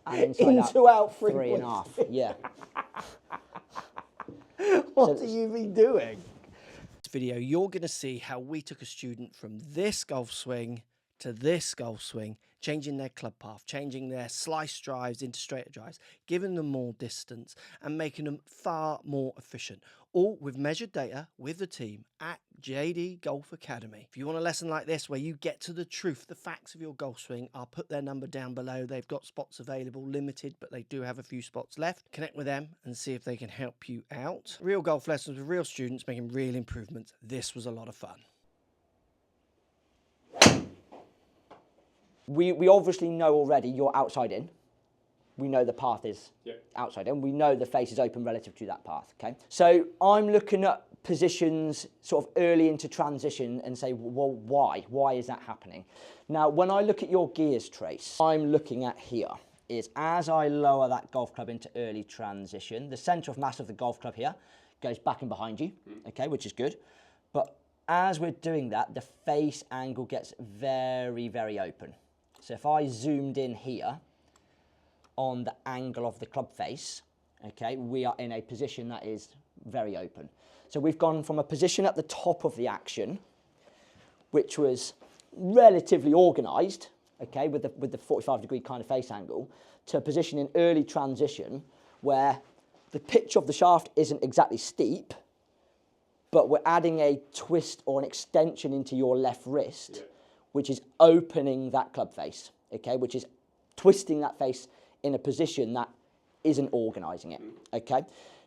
And inside into out three and a half. Yeah. What do you be doing? This video, you're going to see how we took a student from this golf swing to this golf swing, changing their club path, changing their slice drives into straighter drives, giving them more distance and making them far more efficient. All with measured data with the team at JD Golf Academy. If you want a lesson like this where you get to the truth, the facts of your golf swing, I'll put their number down below. They've got spots available, limited, but they do have a few spots left. Connect with them and see if they can help you out. Real golf lessons with real students making real improvements. This was a lot of fun. We obviously know already you're outside in. We know the path is outside in. We know the face is open relative to that path, okay? So I'm looking at positions sort of early into transition and say, well, why? Why is that happening? Now, when I look at your gears trace, I'm looking at here is as I lower that golf club into early transition, the centre of mass of the golf club here goes back and behind you, okay, which is good. But as we're doing that, the face angle gets very, very open. So if I zoomed in here on the angle of the club face, okay, we are in a position that is very open. So we've gone from a position at the top of the action, which was relatively organised, okay, with the 45-degree kind of face angle, to a position in early transition where the pitch of the shaft isn't exactly steep, but we're adding a twist or an extension into your left wrist, which is opening that club face, okay, which is twisting that face in a position that isn't organising it, okay?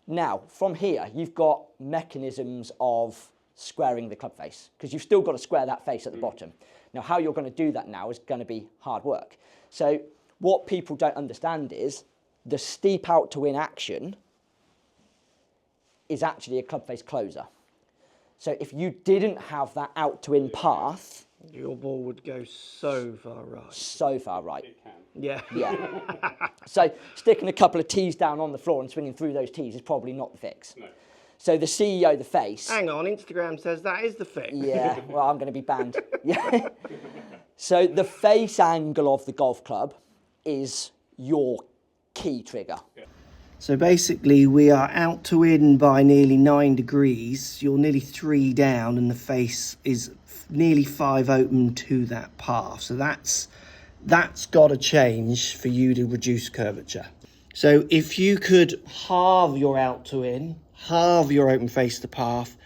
Now, from here, you've got mechanisms of squaring the club face, because you've still got to square that face at the bottom. Now, how you're going to do that now is going to be hard work. So what people don't understand is the steep out to in action is actually a club face closer. So if you didn't have that out to in path, Your ball would go so far right. So far right. It can. Yeah. Yeah. So sticking a couple of tees down on the floor and swinging through those tees is probably not the fix. No. So the CEO, the face. Hang on, Instagram says that is the fix. Yeah, well, I'm going to be banned. Yeah. So the face angle of the golf club is your key trigger. Yeah. So basically we are out to in by nearly 9 degrees. You're nearly 3 down and the face is nearly 5 open to that path. So that's got to change for you to reduce curvature. So if you could halve your out to in, halve your open face to path,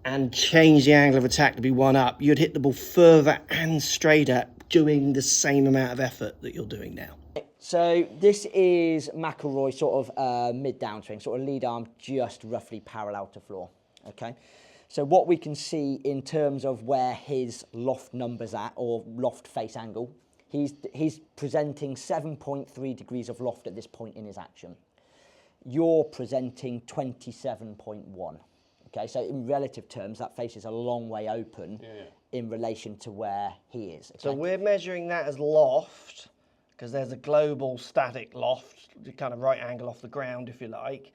and change the angle of attack to be 1 up, you'd hit the ball further and straighter doing the same amount of effort that you're doing now. So this is McIlroy sort of mid-downswing, sort of lead arm just roughly parallel to floor, okay? So what we can see in terms of where his loft number's at, or loft face angle, he's presenting 7.3 degrees of loft at this point in his action. You're presenting 27.1. Okay, so in relative terms, that face is a long way open in relation to where he is. Okay? So we're measuring that as loft, because there's a global static loft, kind of right angle off the ground, if you like.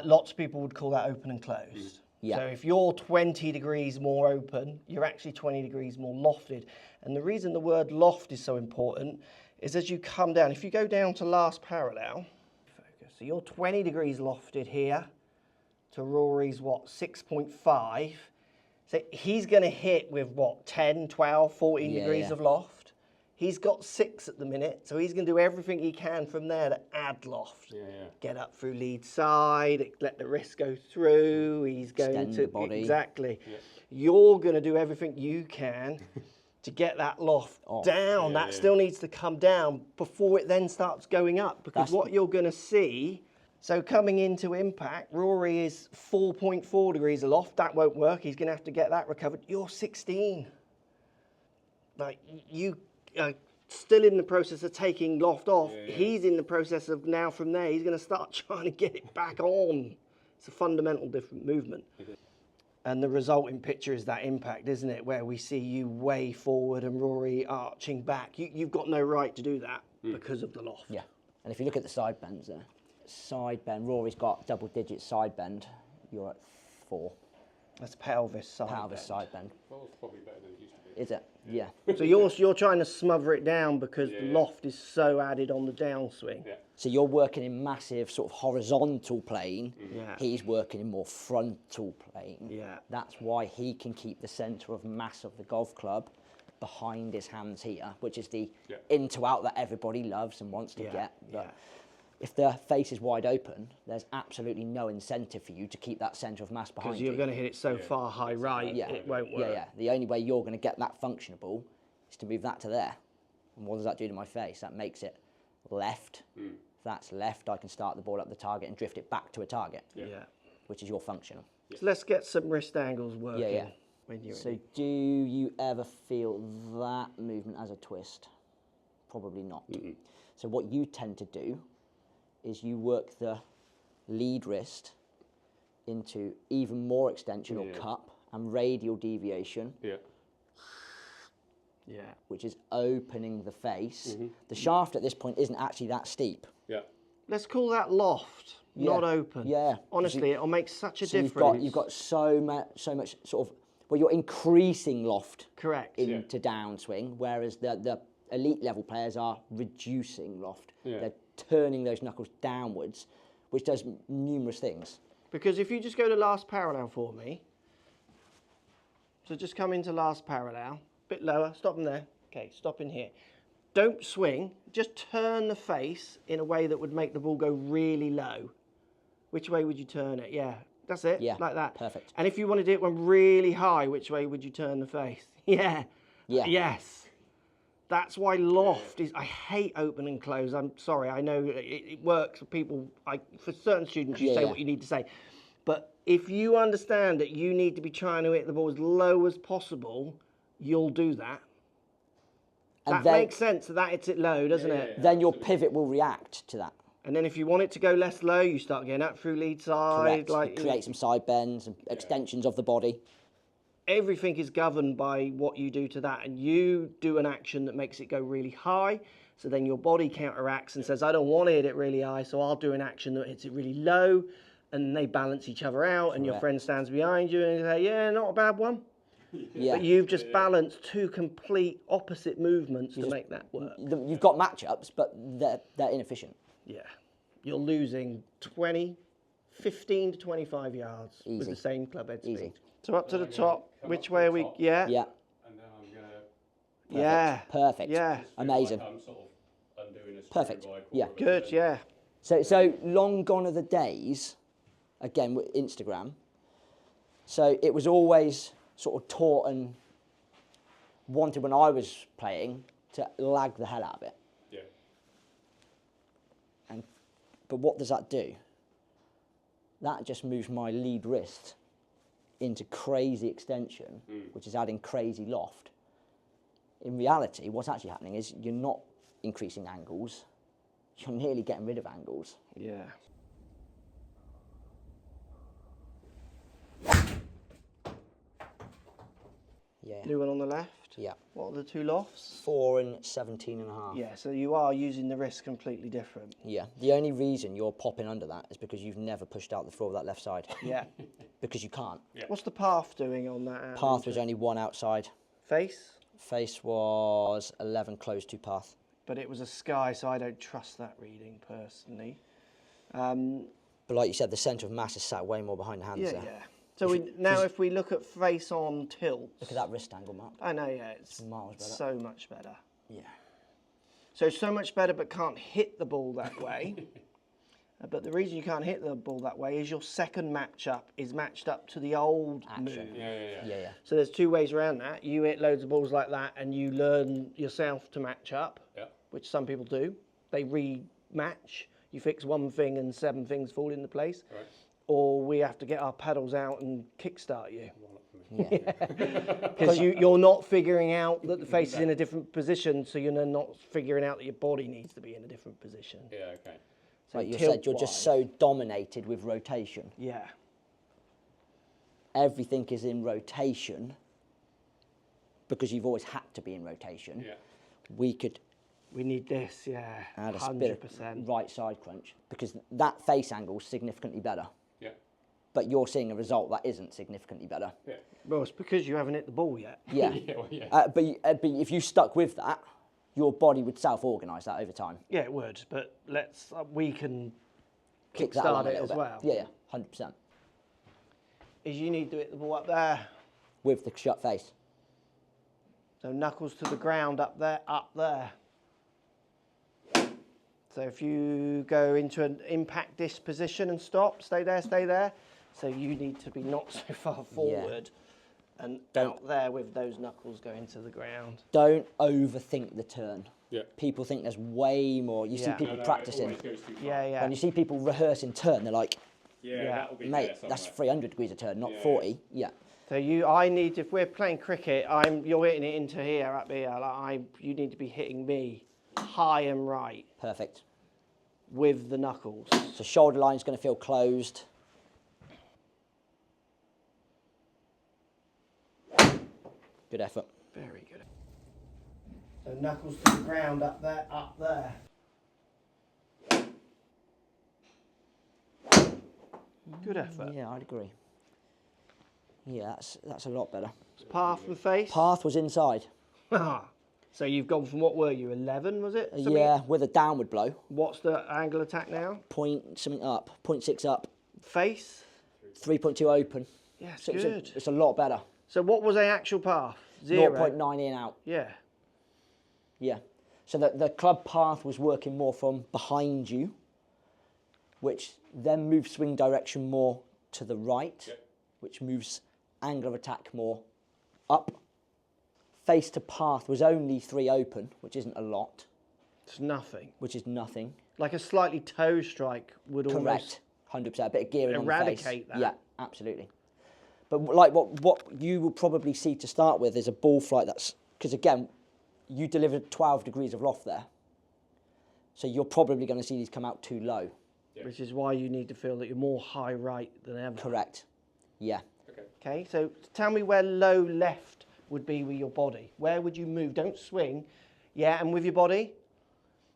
Lots of people would call that open and closed. Yeah. So if you're 20 degrees more open, you're actually 20 degrees more lofted. And the reason the word loft is so important is as you come down, if you go down to last parallel, focus, so you're 20 degrees lofted here to Rory's, what, 6.5. So he's going to hit with, what, 10, 12, 14 degrees of loft. He's got 6 at the minute, so he's going to do everything he can from there to add loft. Get up through lead side, let the wrist go through, he's going Extend to... the body. Exactly. You're going to do everything you can to get that loft down. That still needs to come down before it then starts going up, because what you're going to see... So coming into impact, Rory is 4.4 degrees aloft. That won't work. He's going to have to get that recovered. You're 16. Like, you are still in the process of taking loft off. He's in the process of now from there, he's going to start trying to get it back on. It's a fundamental different movement. And the resulting picture is that impact, isn't it? Where we see you way forward and Rory arching back. You've got no right to do that because of the loft. Yeah, and if you look at the side bends there, side bend, Rory's got double-digit side bend. You're at 4. That's pelvis side pelvis bend. side bend. Well, it's probably better than it used to Is it? Yeah. So you're trying to smother it down because the loft is so added on the downswing. Yeah. So you're working in massive sort of horizontal plane. Yeah. He's working in more frontal plane. Yeah. That's why he can keep the centre of mass of the golf club behind his hands here, which is the in to out that everybody loves and wants to get. But if the face is wide open, there's absolutely no incentive for you to keep that centre of mass behind you. Because you're going to hit it so far high right, it won't work. Yeah. The only way you're going to get that functionable is to move that to there. And what does that do to my face? That makes it left. If that's left, I can start the ball up the target and drift it back to a target, which is your functional. So let's get some wrist angles working. Yeah. When you're So do you ever feel that movement as a twist? Probably not. So what you tend to do is you work the lead wrist into even more extension or cup and radial deviation, which is opening the face. The shaft at this point isn't actually that steep. Let's call that loft, not open. Yeah. Honestly, it'll make such a So difference. you've got so much sort of, well, you're increasing loft Correct. into downswing, whereas the elite level players are reducing loft. They're turning those knuckles downwards, which does numerous things. Because if you just go to last parallel for me, so just come into last parallel, bit lower, stop them there. Okay, stop in here. Don't swing, just turn the face in a way that would make the ball go really low. Which way would you turn it? Yeah, that's it, like that. Perfect. And if you wanted it one really high, which way would you turn the face? Yeah. Yes. That's why loft is, I hate open and close. I'm sorry, I know it works for people, for certain students you say what you need to say. But if you understand that you need to be trying to hit the ball as low as possible, you'll do that. And That makes sense, that hits it low, doesn't it? Then your pivot will react to that. And then if you want it to go less low, you start getting up through lead side. Correct. Create some side bends and extensions of the body. Everything is governed by what you do to that, and you do an action that makes it go really high, so then your body counteracts and says, I don't want to hit it really high, so I'll do an action that hits it really low, and they balance each other out, and your friend stands behind you and you say, yeah, not a bad one. But you've just balanced two complete opposite movements to make that work. You've got matchups, but they're inefficient. Yeah. You're losing 15 to 25 yards with the same club head speed. So up to the top, which way are we? Yeah. And then I'm going to... Perfect. Yeah. Amazing. I'm sort of undoing a Perfect. Good, yeah. So long gone are the days, again with Instagram. So it was always sort of taught and wanted when I was playing to lag the hell out of it. But what does that do? That just moves my lead wrist into crazy extension, which is adding crazy loft. In reality, what's actually happening is you're not increasing angles, you're nearly getting rid of angles. Yeah. New one on the left? Yeah. What are the two lofts? 4 and 17.5. Yeah, so you are using the wrist completely different. Yeah. The only reason you're popping under that is because you've never pushed out the floor of that left side. Yeah. Because you can't. What's the path doing on that? Path was only one outside. Face? Face was 11 closed to path. But it was a sky, so I don't trust that reading personally. But like you said, the centre of mass is sat way more behind the hands there. Yeah. So if we look at face on tilt. Look at that wrist angle, Mark. I know, yeah, it's miles better. so much better. Yeah. So much better, but can't hit the ball that way. But the reason you can't hit the ball that way is your second matchup is matched up to the old move. Yeah. So there's two ways around that. You hit loads of balls like that and you learn yourself to match up, which some people do. They rematch. You fix one thing and 7 things fall into place. Right. Or we have to get our pedals out and kickstart you. Yeah. Because you're not figuring out that the face is in a different position, so you're not figuring out that your body needs to be in a different position. Yeah, okay. So Like you said, you're just so dominated with rotation. Yeah. Everything is in rotation because you've always had to be in rotation. Yeah. We need this, yeah. Add a 100%. bit of right side crunch because that face angle is significantly better. Yeah. But you're seeing a result that isn't significantly better. Yeah. Well, it's because you haven't hit the ball yet. Yeah. But if you stuck with that, your body would self-organise that over time. Yeah, it would. But we can Kick that along kickstart a it little as bit. well. Yeah, 100%. Is you need to hit the ball up there. With the shut face. So knuckles to the ground up there, up there. So if you go into an impact disc position and stop, stay there, stay there. So you need to be not so far forward and out there with those knuckles going to the ground. Don't overthink the turn. Yeah. People think there's way more. You see people practicing. Yeah. When you see people rehearsing turn, they're like, that will be mate, that's 300 degrees of turn, not 40. Yeah. So if we're playing cricket, you're hitting it into here, up here. You need to be hitting me high and right. Perfect. With the knuckles. So shoulder line's going to feel closed. Good effort. Very good. So knuckles to the ground up there, up there. Good effort. Yeah, I'd agree. Yeah, that's a lot better. Path and face? Path was inside. So you've gone from, what were you, 11 was it? Something? Yeah, with a downward blow. What's the angle attack now? Something up, 0.6 up. Face? 3.2 open. Yeah, So good. it's a lot better. So what was the actual path? 0? 0.9 in out. Yeah. Yeah. So the club path was working more from behind you, which then moves swing direction more to the right, which moves angle of attack more up. Face to path was only 3 open, which isn't a lot. It's nothing. Which is nothing. Like a slightly toe strike would Correct. 100%. A bit of gearing on the face. Eradicate that. Yeah, absolutely. But like what you will probably see to start with is a ball flight that's, because again, you delivered 12 degrees of loft there. So you're probably going to see these come out too low. Yeah. Which is why you need to feel that you're more high right than ever. Correct. Yeah. Okay, so tell me where low left would be with your body. Where would you move? Don't swing. Yeah, and with your body?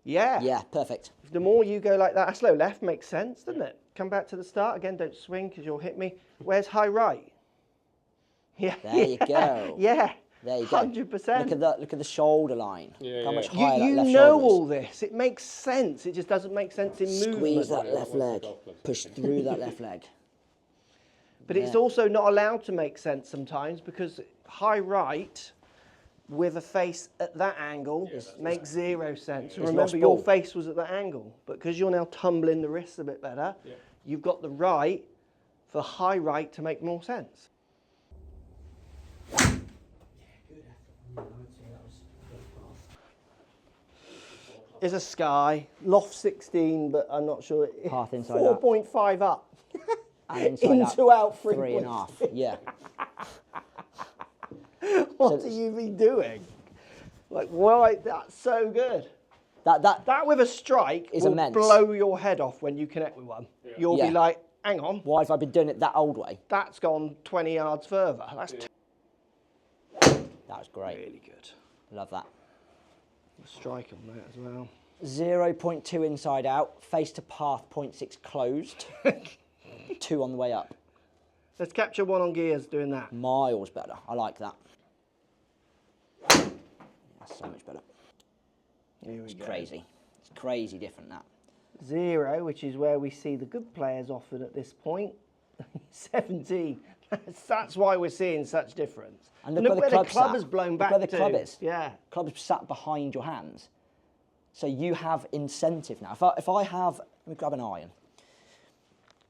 Yeah. Yeah, perfect. The more you go like that, that's low left, makes sense, doesn't it? Come back to the start. Again, don't swing because you'll hit me. Where's high right? Yeah. There you go. Yeah. There you go. 100%. Look at the shoulder line. Yeah, How much higher that you left know shoulder is. all this. It makes sense. It just doesn't make sense in movement. Squeeze that left leg. Push through that left leg. But it's also not allowed to make sense sometimes because high right with a face at that angle makes 0 sense. It's Remember, lost your ball. face was at that angle, but because you're now tumbling the wrists a bit better, you've got the right for high right to make more sense. Is a sky, loft 16, but I'm not sure. Path inside out. 4.5 up. And inside Into out 3.5. Yeah. What are you be doing? Like, why? That's so good. That with a strike is will immense. blow your head off when you connect with one. Yeah. You'll be like, hang on, Why have I been doing it that old way? that's gone 20 yards further. That's That was great. really good. Love that. Strike on that as well. 0.2 inside out. Face to path 0.6 closed. 2 on the way up. Let's capture one on gears doing that. Miles better. I like that. That's so much better. Here we It's go. crazy. It's crazy different that. 0, which is where we see the good players often at this point. 17. That's why we're seeing such difference. And look where the the club sat. has blown Look back where the to. club is. Yeah. Club's sat behind your hands. So you have incentive now. If I have, let me grab an iron.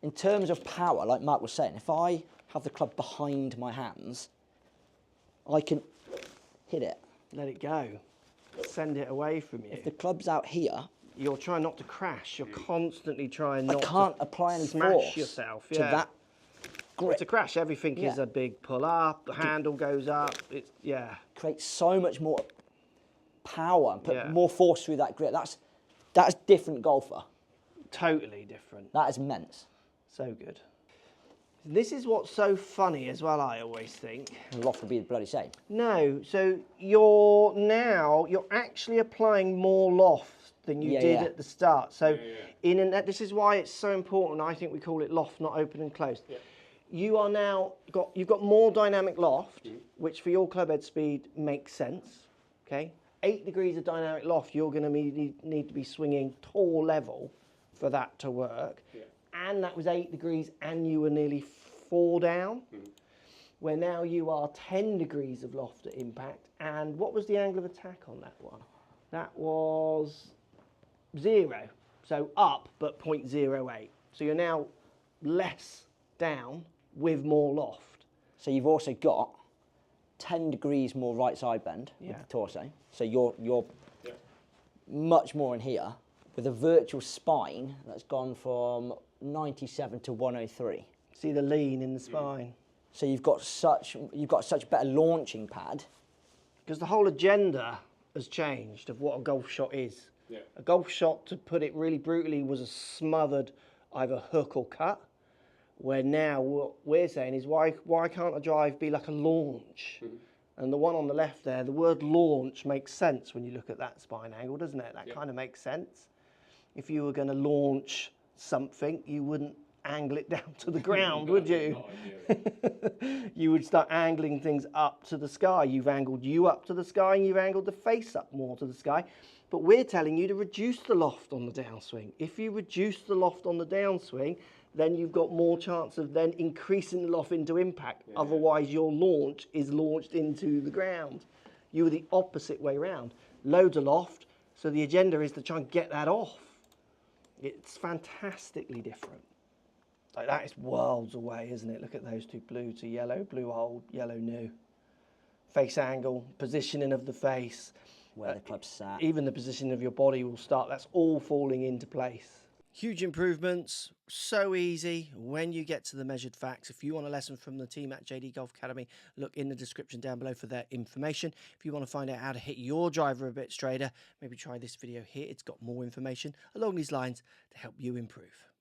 In terms of power, like Mark was saying, if I have the club behind my hands, I can hit it. Let it go. Send it away from you. If the club's out here, You're trying not to crash. You're constantly trying not I can't to apply any smash force yourself. to Yeah. that grip. To crash, everything is Yeah. a big pull up. The handle goes up. It's Creates so much more power and put Yeah. more force through that grip. That's different golfer. totally different. That is immense. So good. This is what's so funny as well, I always think. The loft would be the bloody same. No, so you're actually applying more loft than you did at the start. So this is why it's so important. I think we call it loft, not open and closed. you've got more dynamic loft, which for your club head speed makes sense. Okay, 8 degrees of dynamic loft, you're going to need to be swinging tall level for that to work. Yeah. And that was 8 degrees, and you were nearly 4 down. Where now you are 10 degrees of loft at impact. And what was the angle of attack on that one? That was 0. So up, but 0.08. So you're now less down with more loft. So you've also got 10 degrees more right side bend with the torso. So you're much more in here with a virtual spine that's gone from 97 to 103. See the lean in the spine. So you've got such better launching pad. Because the whole agenda has changed of what a golf shot is. Yeah. A golf shot, to put it really brutally, was a smothered either hook or cut. Where now what we're saying is why can't a drive be like a launch? And the one on the left there, the word launch makes sense when you look at that spine angle, doesn't it? That kind of makes sense. If you were going to launch something, you wouldn't angle it down to the ground, would you? You would start angling things up to the sky. You've angled you up to the sky, and you've angled the face up more to the sky. But we're telling you to reduce the loft on the downswing. If you reduce the loft on the downswing, then you've got more chance of then increasing the loft into impact. Yeah. Otherwise, your launch is launched into the ground. You were the opposite way around. Loads of loft, so the agenda is to try and get that off. It's fantastically different. Like, that is worlds away, isn't it? Look at those two, blue to yellow, blue old, yellow new. Face angle, positioning of the face. Where the club's sat. Even the positioning of your body will start, that's all falling into place. Huge improvements, so easy when you get to the measured facts. If you want a lesson from the team at JD Golf Academy, look in the description down below for their information. If you want to find out how to hit your driver a bit straighter, maybe try this video here. It's got more information along these lines to help you improve.